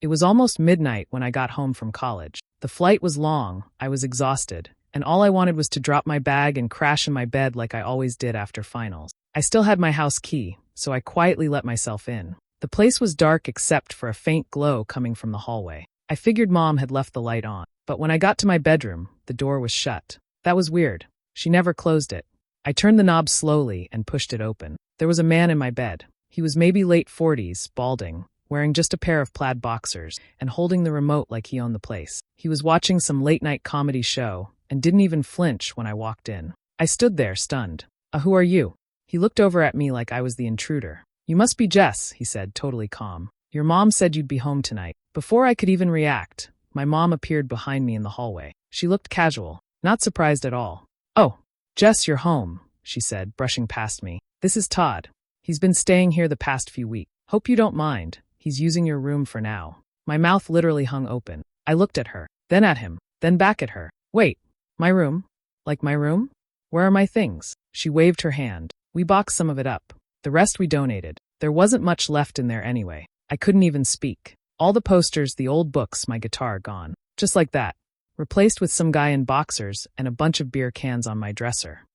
It was almost midnight when I got home from college. The flight was long, I was exhausted, and all I wanted was to drop my bag and crash in my bed like I always did after finals. I still had my house key, so I quietly let myself in. The place was dark except for a faint glow coming from the hallway. I figured Mom had left the light on, but when I got to my bedroom, the door was shut. That was weird. She never closed it. I turned the knob slowly and pushed it open. There was a man in my bed. He was maybe late 40s, balding, wearing just a pair of plaid boxers, and holding the remote like he owned the place. He was watching some late-night comedy show and didn't even flinch when I walked in. I stood there, stunned. Who are you?" He looked over at me like I was the intruder. "You must be Jess," he said, totally calm. "Your mom said you'd be home tonight." Before I could even react, my mom appeared behind me in the hallway. She looked casual, not surprised at all. "Oh, Jess, you're home," she said, brushing past me. "This is Todd. He's been staying here the past few weeks. Hope you don't mind. He's using your room for now." My mouth literally hung open. I looked at her, then at him, then back at her. "Wait, my room? Like my room? Where are my things?" She waved her hand. "We boxed some of it up. The rest we donated. There wasn't much left in there anyway." I couldn't even speak. All the posters, the old books, my guitar gone. Just like that. Replaced with some guy in boxers and a bunch of beer cans on my dresser.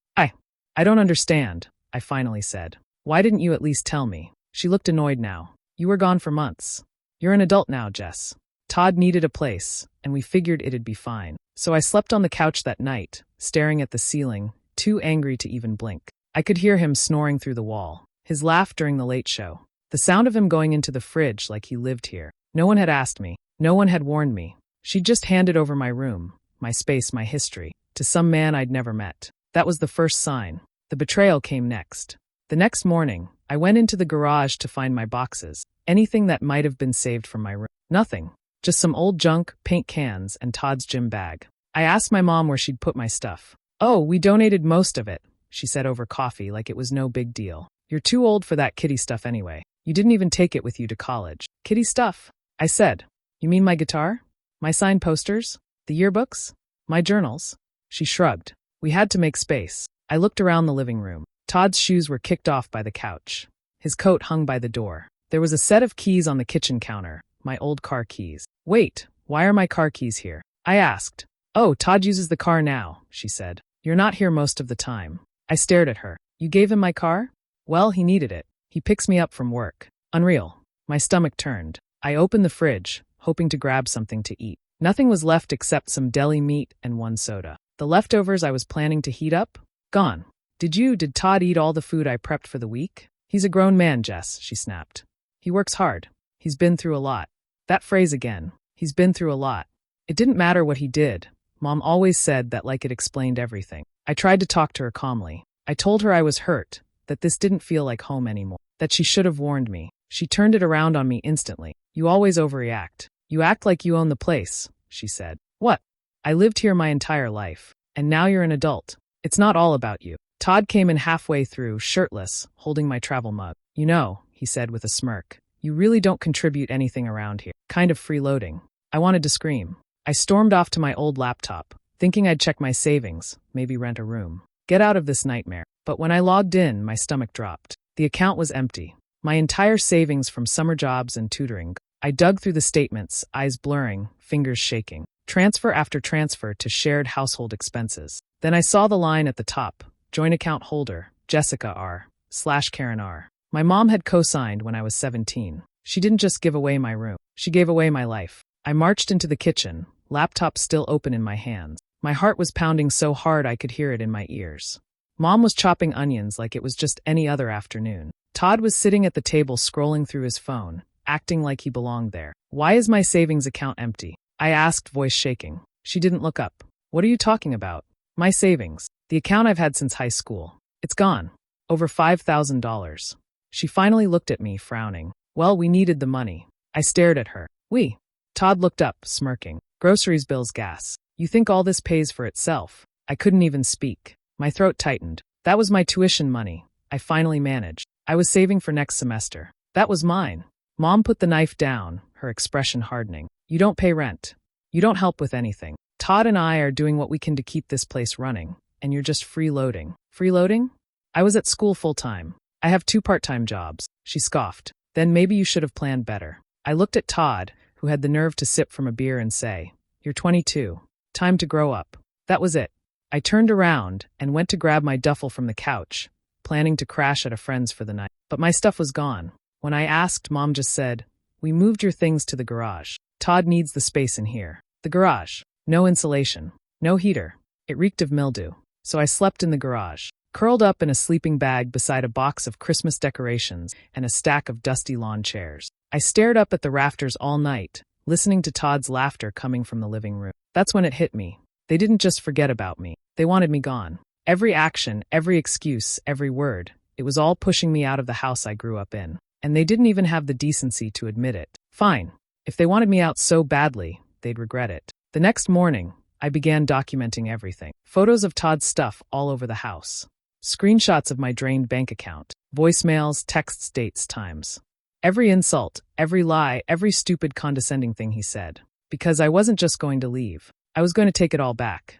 I don't understand," I finally said. "Why didn't you at least tell me?" She looked annoyed now. "You were gone for months. You're an adult now, Jess. Todd needed a place, and we figured it'd be fine. So I slept on the couch that night, staring at the ceiling, too angry to even blink. I could hear him snoring through the wall, his laugh during the late show, the sound of him going into the fridge like he lived here. No one had asked me. No one had warned me. She'd just handed over my room, my space, my history, to some man I'd never met. That was the first sign. The betrayal came next. The next morning, I went into the garage to find my boxes, anything that might have been saved from my room. Nothing. Just some old junk, paint cans, and Todd's gym bag. I asked my mom where she'd put my stuff. "Oh, we donated most of it," she said over coffee like it was no big deal. "You're too old for that kiddie stuff anyway. You didn't even take it with you to college." "Kiddie stuff?" I said. "You mean my guitar? My signed posters? The yearbooks? My journals?" She shrugged. We had to make space. I looked around the living room. Todd's shoes were kicked off by the couch. His coat hung by the door. There was a set of keys on the kitchen counter, my old car keys. "Wait, why are my car keys here?" I asked. "Oh, Todd uses the car now," she said. "You're not here most of the time." I stared at her. "You gave him my car?" "Well, he needed it. He picks me up from work." Unreal. My stomach turned. I opened the fridge, hoping to grab something to eat. Nothing was left except some deli meat and one soda. The leftovers I was planning to heat up? Gone. Did Todd eat all the food I prepped for the week?" "He's a grown man, Jess," she snapped. "He works hard. He's been through a lot." That phrase again. He's been through a lot. It didn't matter what he did. Mom always said that like it explained everything. I tried to talk to her calmly. I told her I was hurt, that this didn't feel like home anymore, that she should have warned me. She turned it around on me instantly. "You always overreact. You act like you own the place," she said. "What? I lived here my entire life, and now you're an adult. It's not all about you." Todd came in halfway through, shirtless, holding my travel mug. "You know," he said with a smirk, "you really don't contribute anything around here. Kind of freeloading." I wanted to scream. I stormed off to my old laptop, thinking I'd check my savings, maybe rent a room. Get out of this nightmare. But when I logged in, my stomach dropped. The account was empty. My entire savings from summer jobs and tutoring. I dug through the statements, eyes blurring, fingers shaking. Transfer after transfer to shared household expenses. Then I saw the line at the top. Joint account holder, Jessica R/Karen R. My mom had co-signed when I was 17. She didn't just give away my room. She gave away my life. I marched into the kitchen, laptop still open in my hands. My heart was pounding so hard I could hear it in my ears. Mom was chopping onions like it was just any other afternoon. Todd was sitting at the table scrolling through his phone, acting like he belonged there. "Why is my savings account empty?" I asked, voice shaking. She didn't look up. "What are you talking about?" "My savings. The account I've had since high school. It's gone. Over $5,000. She finally looked at me, frowning. "Well, we needed the money." I stared at her. "We?" Todd looked up, smirking. "Groceries, bills, gas. You think all this pays for itself?" I couldn't even speak. My throat tightened. That was my tuition money. I finally managed. I was saving for next semester. That was mine. Mom put the knife down, her expression hardening. "You don't pay rent. You don't help with anything. Todd and I are doing what we can to keep this place running, and you're just freeloading." "Freeloading?" "I was at school full-time. I have 2 part-time jobs." She scoffed. "Then maybe you should have planned better." I looked at Todd, who who had the nerve to sip from a beer and say, "You're 22. Time to grow up." That was it. I turned around and went to grab my duffel from the couch, planning to crash at a friend's for the night. But my stuff was gone. When I asked, Mom just said, "We moved your things to the garage. Todd needs the space in here." The garage. No insulation. No heater. It reeked of mildew. So I slept in the garage, curled up in a sleeping bag beside a box of Christmas decorations and a stack of dusty lawn chairs. I stared up at the rafters all night, listening to Todd's laughter coming from the living room. That's when it hit me. They didn't just forget about me. They wanted me gone. Every action, every excuse, every word. It was all pushing me out of the house I grew up in. And they didn't even have the decency to admit it. Fine. If they wanted me out so badly, they'd regret it. The next morning, I began documenting everything. Photos of Todd's stuff all over the house. Screenshots of my drained bank account. Voicemails, texts, dates, times. Every insult, every lie, every stupid condescending thing he said. Because I wasn't just going to leave. I was going to take it all back.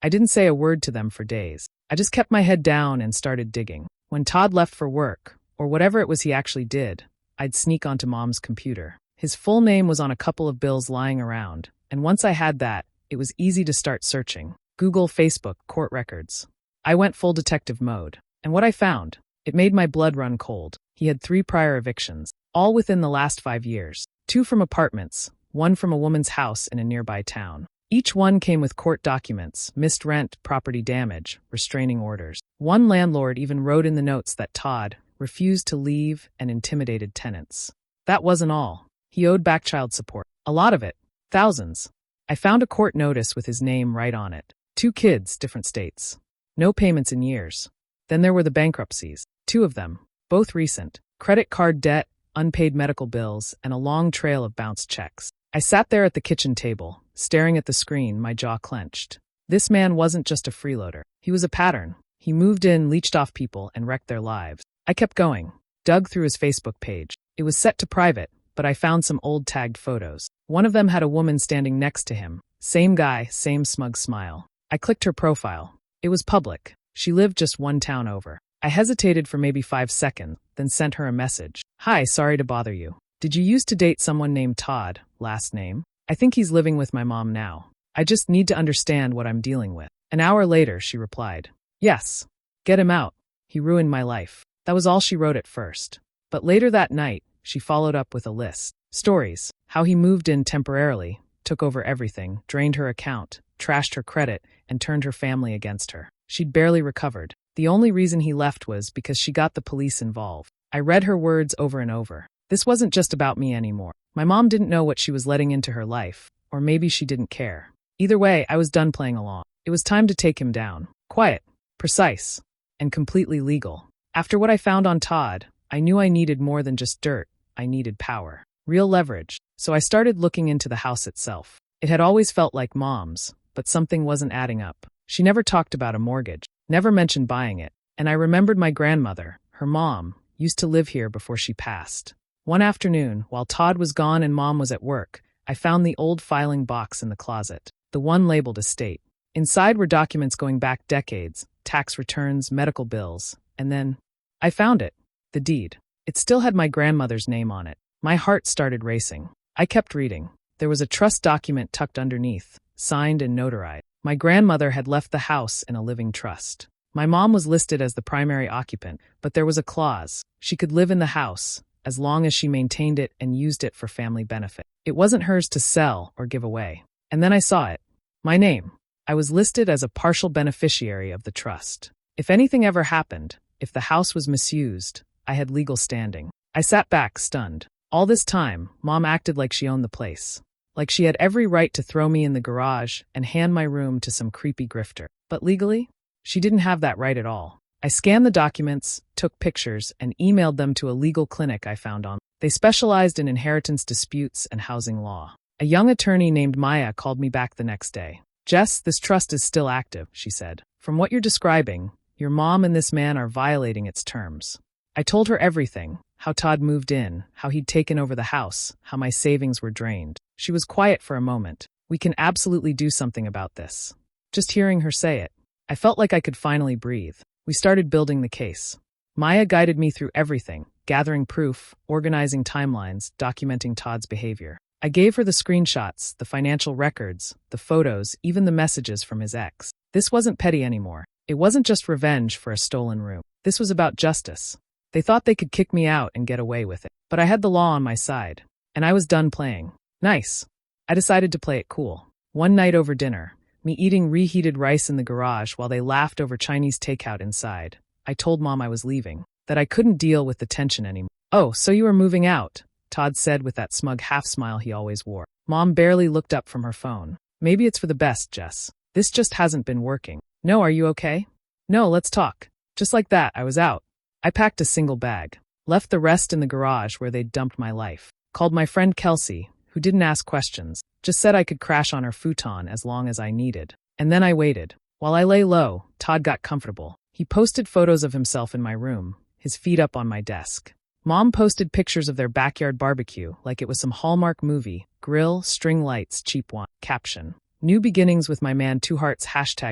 I didn't say a word to them for days. I just kept my head down and started digging. When Todd left for work, or whatever it was he actually did, I'd sneak onto Mom's computer. His full name was on a couple of bills lying around, and once I had that, it was easy to start searching. Google, Facebook, court records. I went full detective mode. And what I found, it made my blood run cold. He had 3 prior evictions, all within the last 5 years. 2 from apartments, 1 from a woman's house in a nearby town. Each one came with court documents, missed rent, property damage, restraining orders. One landlord even wrote in the notes that Todd refused to leave and intimidated tenants. That wasn't all. He owed back child support. A lot of it. Thousands. I found a court notice with his name right on it. 2 kids, different states. No payments in years. Then there were the bankruptcies. 2 of them, both recent. Credit card debt, unpaid medical bills, and a long trail of bounced checks. I sat there at the kitchen table, staring at the screen, my jaw clenched. This man wasn't just a freeloader. He was a pattern. He moved in, leeched off people, and wrecked their lives. I kept going, dug through his Facebook page. It was set to private, but I found some old tagged photos. One of them had a woman standing next to him. Same guy, same smug smile. I clicked her profile. It was public. She lived just 1 town over. I hesitated for maybe 5 seconds, then sent her a message. "Hi, sorry to bother you. Did you used to date someone named Todd, last name? I think he's living with my mom now. I just need to understand what I'm dealing with." An hour later, she replied, "Yes. Get him out. He ruined my life." That was all she wrote at first. But later that night, she followed up with a list. Stories. How he moved in temporarily, took over everything, drained her account, trashed her credit, and turned her family against her. She'd barely recovered. The only reason he left was because she got the police involved. I read her words over and over. This wasn't just about me anymore. My mom didn't know what she was letting into her life, or maybe she didn't care. Either way, I was done playing along. It was time to take him down. Quiet, precise, and completely legal. After what I found on Todd, I knew I needed more than just dirt. I needed power. Real leverage. So I started looking into the house itself. It had always felt like Mom's, but something wasn't adding up. She never talked about a mortgage, never mentioned buying it. And I remembered my grandmother, her mom, used to live here before she passed. One afternoon, while Todd was gone and Mom was at work, I found the old filing box in the closet, the one labeled estate. Inside were documents going back decades, tax returns, medical bills, and then I found it, the deed. It still had my grandmother's name on it. My heart started racing. I kept reading. There was a trust document tucked underneath, signed and notarized. My grandmother had left the house in a living trust. My mom was listed as the primary occupant, but there was a clause. She could live in the house, as long as she maintained it and used it for family benefit. It wasn't hers to sell or give away. And then I saw it. My name. I was listed as a partial beneficiary of the trust. If anything ever happened, if the house was misused, I had legal standing. I sat back, stunned. All this time, Mom acted like she owned the place. Like she had every right to throw me in the garage and hand my room to some creepy grifter. But legally, she didn't have that right at all. I scanned the documents, took pictures, and emailed them to a legal clinic I found online. They specialized in inheritance disputes and housing law. A young attorney named Maya called me back the next day. "Jess, this trust is still active," she said. "From what you're describing, your mom and this man are violating its terms." I told her everything. How Todd moved in, how he'd taken over the house, how my savings were drained. She was quiet for a moment. "We can absolutely do something about this." Just hearing her say it, I felt like I could finally breathe. We started building the case. Maya guided me through everything, gathering proof, organizing timelines, documenting Todd's behavior. I gave her the screenshots, the financial records, the photos, even the messages from his ex. This wasn't petty anymore. It wasn't just revenge for a stolen room. This was about justice. They thought they could kick me out and get away with it. But I had the law on my side. And I was done playing. Nice. I decided to play it cool. One night over dinner, me eating reheated rice in the garage while they laughed over Chinese takeout inside, I told Mom I was leaving, that I couldn't deal with the tension anymore. "Oh, so you were moving out," Todd said with that smug half-smile he always wore. Mom barely looked up from her phone. "Maybe it's for the best, Jess. This just hasn't been working." "No, are you okay?" "No, let's talk." Just like that, I was out. I packed a single bag, left the rest in the garage where they'd dumped my life, called my friend Kelsey, who didn't ask questions, just said I could crash on her futon as long as I needed. And then I waited. While I lay low, Todd got comfortable. He posted photos of himself in my room, his feet up on my desk. Mom posted pictures of their backyard barbecue like it was some Hallmark movie, grill, string lights, cheap one. Caption: "New beginnings with my man 2 hearts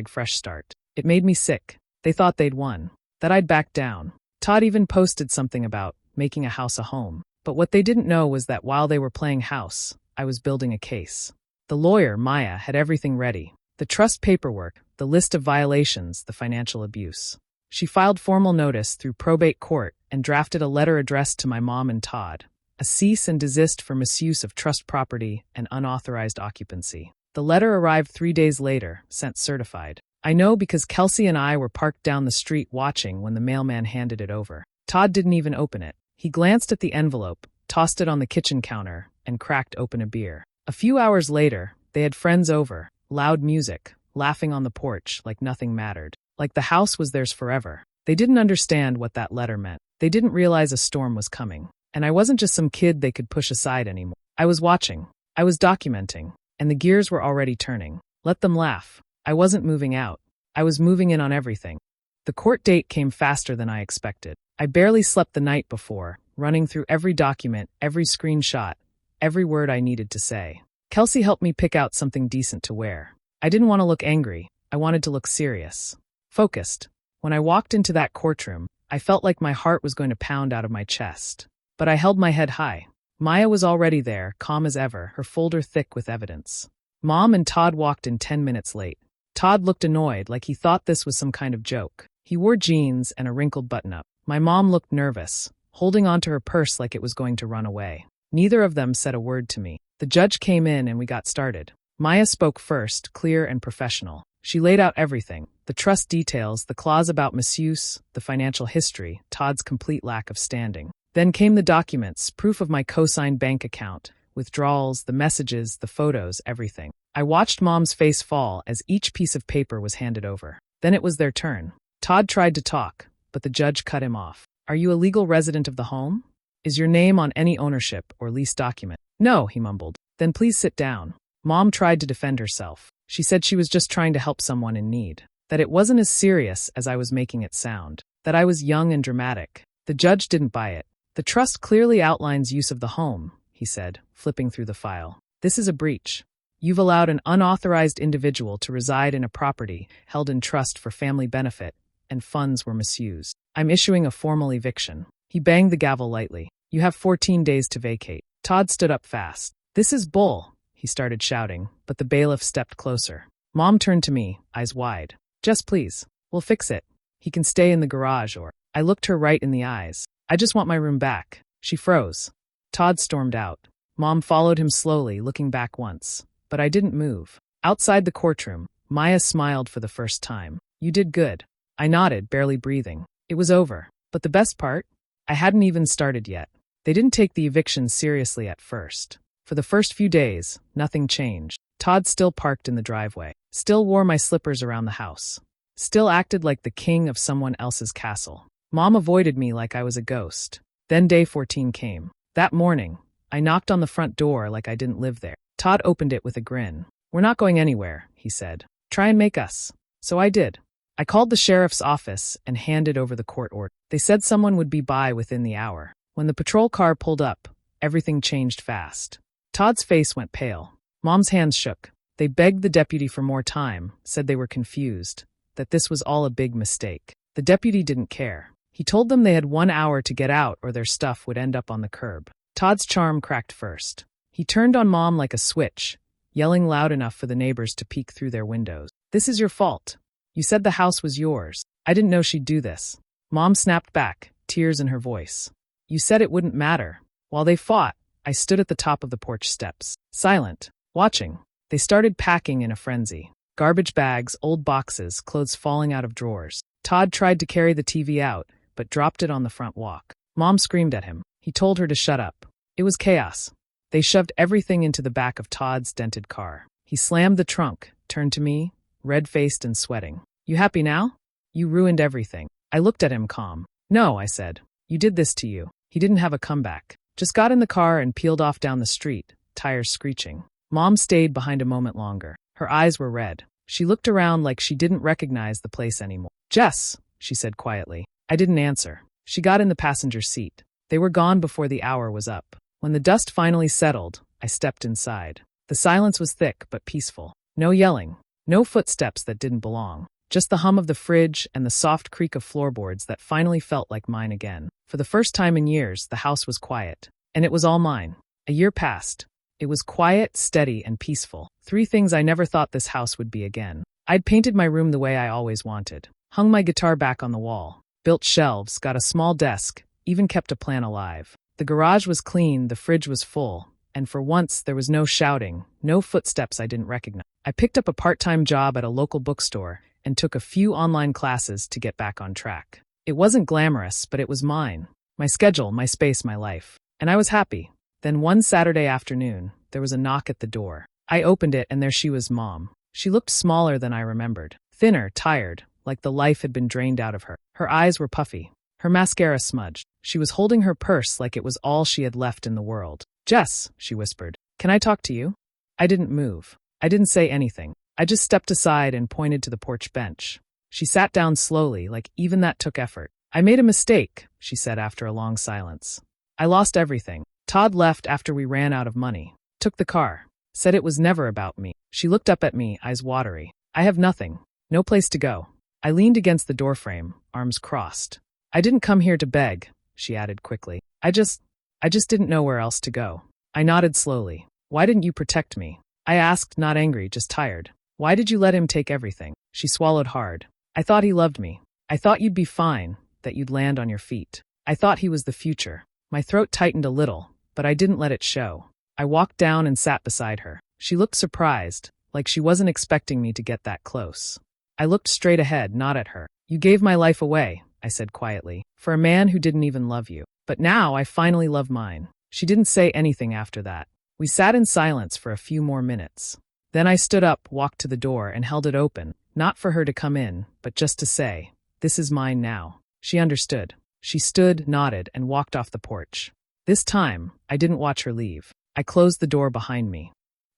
#fresh start." It made me sick. They thought they'd won, that I'd back down. Todd even posted something about making a house a home. But what they didn't know was that while they were playing house, I was building a case. The lawyer, Maya, had everything ready. The trust paperwork, the list of violations, the financial abuse. She filed formal notice through probate court and drafted a letter addressed to my mom and Todd. A cease and desist for misuse of trust property and unauthorized occupancy. The letter arrived 3 days later, sent certified. I know because Kelsey and I were parked down the street watching when the mailman handed it over. Todd didn't even open it. He glanced at the envelope, tossed it on the kitchen counter, and cracked open a beer. A few hours later, they had friends over, loud music, laughing on the porch like nothing mattered, like the house was theirs forever. They didn't understand what that letter meant. They didn't realize a storm was coming. And I wasn't just some kid they could push aside anymore. I was watching. I was documenting. And the gears were already turning. Let them laugh. I wasn't moving out. I was moving in on everything. The court date came faster than I expected. I barely slept the night before, running through every document, every screenshot, every word I needed to say. Kelsey helped me pick out something decent to wear. I didn't want to look angry. I wanted to look serious. Focused. When I walked into that courtroom, I felt like my heart was going to pound out of my chest. But I held my head high. Maya was already there, calm as ever, her folder thick with evidence. Mom and Todd walked in 10 minutes late. Todd looked annoyed, like he thought this was some kind of joke. He wore jeans and a wrinkled button-up. My mom looked nervous, holding onto her purse like it was going to run away. Neither of them said a word to me. The judge came in and we got started. Maya spoke first, clear and professional. She laid out everything, the trust details, the clause about misuse, the financial history, Todd's complete lack of standing. Then came the documents, proof of my co-signed bank account, withdrawals, the messages, the photos, everything. I watched Mom's face fall as each piece of paper was handed over. Then it was their turn. Todd tried to talk, but the judge cut him off. "Are you a legal resident of the home? Is your name on any ownership or lease document?" "No," he mumbled. "Then please sit down." Mom tried to defend herself. She said she was just trying to help someone in need, that it wasn't as serious as I was making it sound, that I was young and dramatic. The judge didn't buy it. "The trust clearly outlines use of the home," he said, flipping through the file. "This is a breach. You've allowed an unauthorized individual to reside in a property held in trust for family benefit, and funds were misused. I'm issuing a formal eviction." He banged the gavel lightly. "You have 14 days to vacate." Todd stood up fast. "This is bull," he started shouting, but the bailiff stepped closer. Mom turned to me, eyes wide. "Jess, please. We'll fix it. He can stay in the garage or—" I looked her right in the eyes. "I just want my room back." She froze. Todd stormed out. Mom followed him slowly, looking back once. But I didn't move. Outside the courtroom, Maya smiled for the first time. "You did good." I nodded, barely breathing. It was over. But the best part? I hadn't even started yet. They didn't take the eviction seriously at first. For the first few days, nothing changed. Todd still parked in the driveway. Still wore my slippers around the house. Still acted like the king of someone else's castle. Mom avoided me like I was a ghost. Then day 14 came. That morning, I knocked on the front door like I didn't live there. Todd opened it with a grin. "We're not going anywhere," he said. "Try and make us." So I did. I called the sheriff's office and handed over the court order. They said someone would be by within the hour. When the patrol car pulled up, everything changed fast. Todd's face went pale. Mom's hands shook. They begged the deputy for more time, said they were confused, that this was all a big mistake. The deputy didn't care. He told them they had 1 hour to get out or their stuff would end up on the curb. Todd's charm cracked first. He turned on Mom like a switch, yelling loud enough for the neighbors to peek through their windows. "This is your fault. You said the house was yours. I didn't know she'd do this." Mom snapped back, tears in her voice. "You said it wouldn't matter." While they fought, I stood at the top of the porch steps, silent, watching. They started packing in a frenzy. Garbage bags, old boxes, clothes falling out of drawers. Todd tried to carry the TV out, but dropped it on the front walk. Mom screamed at him. He told her to shut up. It was chaos. They shoved everything into the back of Todd's dented car. He slammed the trunk, turned to me, red-faced and sweating. "You happy now? You ruined everything." I looked at him calm. "No," I said. "You did this to you." He didn't have a comeback. Just got in the car and peeled off down the street, tires screeching. Mom stayed behind a moment longer. Her eyes were red. She looked around like she didn't recognize the place anymore. "Jess," she said quietly. I didn't answer. She got in the passenger seat. They were gone before the hour was up. When the dust finally settled, I stepped inside. The silence was thick but peaceful. No yelling. No footsteps that didn't belong. Just the hum of the fridge and the soft creak of floorboards that finally felt like mine again. For the first time in years, the house was quiet. And it was all mine. A year passed. It was quiet, steady, and peaceful. 3 things I never thought this house would be again. I'd painted my room the way I always wanted. Hung my guitar back on the wall. Built shelves, got a small desk, even kept a plant alive. The garage was clean, the fridge was full, and for once there was no shouting, no footsteps I didn't recognize. I picked up a part-time job at a local bookstore and took a few online classes to get back on track. It wasn't glamorous, but it was mine. My schedule, my space, my life. And I was happy. Then one Saturday afternoon, there was a knock at the door. I opened it and there she was, Mom. She looked smaller than I remembered. Thinner, tired, like the life had been drained out of her. Her eyes were puffy. Her mascara smudged. She was holding her purse like it was all she had left in the world. "Jess," she whispered, "can I talk to you?" I didn't move. I didn't say anything. I just stepped aside and pointed to the porch bench. She sat down slowly, like even that took effort. "I made a mistake," she said after a long silence. "I lost everything. Todd left after we ran out of money. Took the car. Said it was never about me." She looked up at me, eyes watery. "I have nothing. No place to go." I leaned against the doorframe, arms crossed. "I didn't come here to beg," she added quickly. I just didn't know where else to go." I nodded slowly. "Why didn't you protect me?" I asked, not angry, just tired. "Why did you let him take everything?" She swallowed hard. "I thought he loved me. I thought you'd be fine, that you'd land on your feet. I thought he was the future." My throat tightened a little, but I didn't let it show. I walked down and sat beside her. She looked surprised, like she wasn't expecting me to get that close. I looked straight ahead, not at her. "You gave my life away," I said quietly, "for a man who didn't even love you. But now I finally love mine." She didn't say anything after that. We sat in silence for a few more minutes. Then I stood up, walked to the door, and held it open, not for her to come in, but just to say, "This is mine now." She understood. She stood, nodded, and walked off the porch. This time, I didn't watch her leave. I closed the door behind me.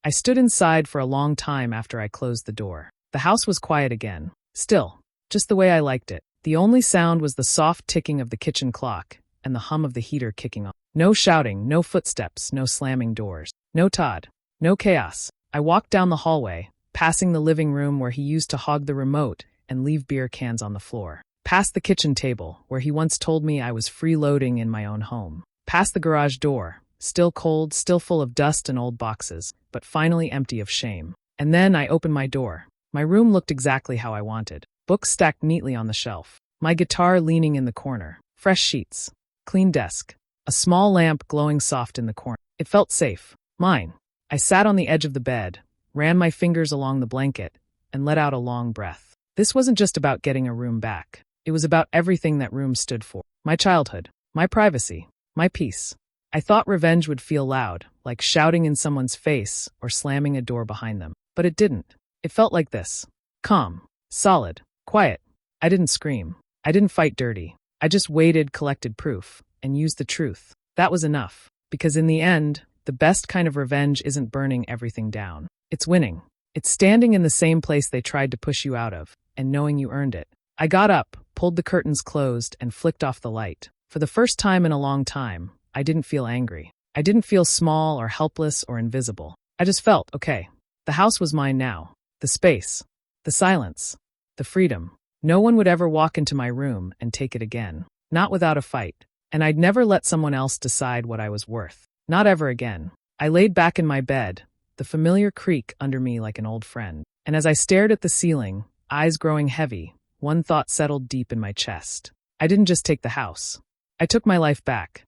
I stood inside for a long time after I closed the door. The house was quiet again. Still, just the way I liked it. The only sound was the soft ticking of the kitchen clock and the hum of the heater kicking on. No shouting, no footsteps, no slamming doors. No Todd. No chaos. I walked down the hallway, passing the living room where he used to hog the remote and leave beer cans on the floor. Past the kitchen table, where he once told me I was freeloading in my own home. Past the garage door, still cold, still full of dust and old boxes, but finally empty of shame. And then I opened my door. My room looked exactly how I wanted. Books stacked neatly on the shelf. My guitar leaning in the corner. Fresh sheets. Clean desk. A small lamp glowing soft in the corner. It felt safe. Mine. I sat on the edge of the bed, ran my fingers along the blanket, and let out a long breath. This wasn't just about getting a room back. It was about everything that room stood for. My childhood. My privacy. My peace. I thought revenge would feel loud, like shouting in someone's face or slamming a door behind them. But it didn't. It felt like this. Calm. Solid. Quiet. I didn't scream. I didn't fight dirty. I just waited, collected proof, and used the truth. That was enough. Because in the end, the best kind of revenge isn't burning everything down. It's winning. It's standing in the same place they tried to push you out of, and knowing you earned it. I got up, pulled the curtains closed, and flicked off the light. For the first time in a long time, I didn't feel angry. I didn't feel small or helpless or invisible. I just felt, okay, the house was mine now. The space. The silence. The freedom. No one would ever walk into my room and take it again. Not without a fight. And I'd never let someone else decide what I was worth. Not ever again. I laid back in my bed, the familiar creak under me like an old friend. And as I stared at the ceiling, eyes growing heavy, one thought settled deep in my chest. I didn't just take the house. I took my life back.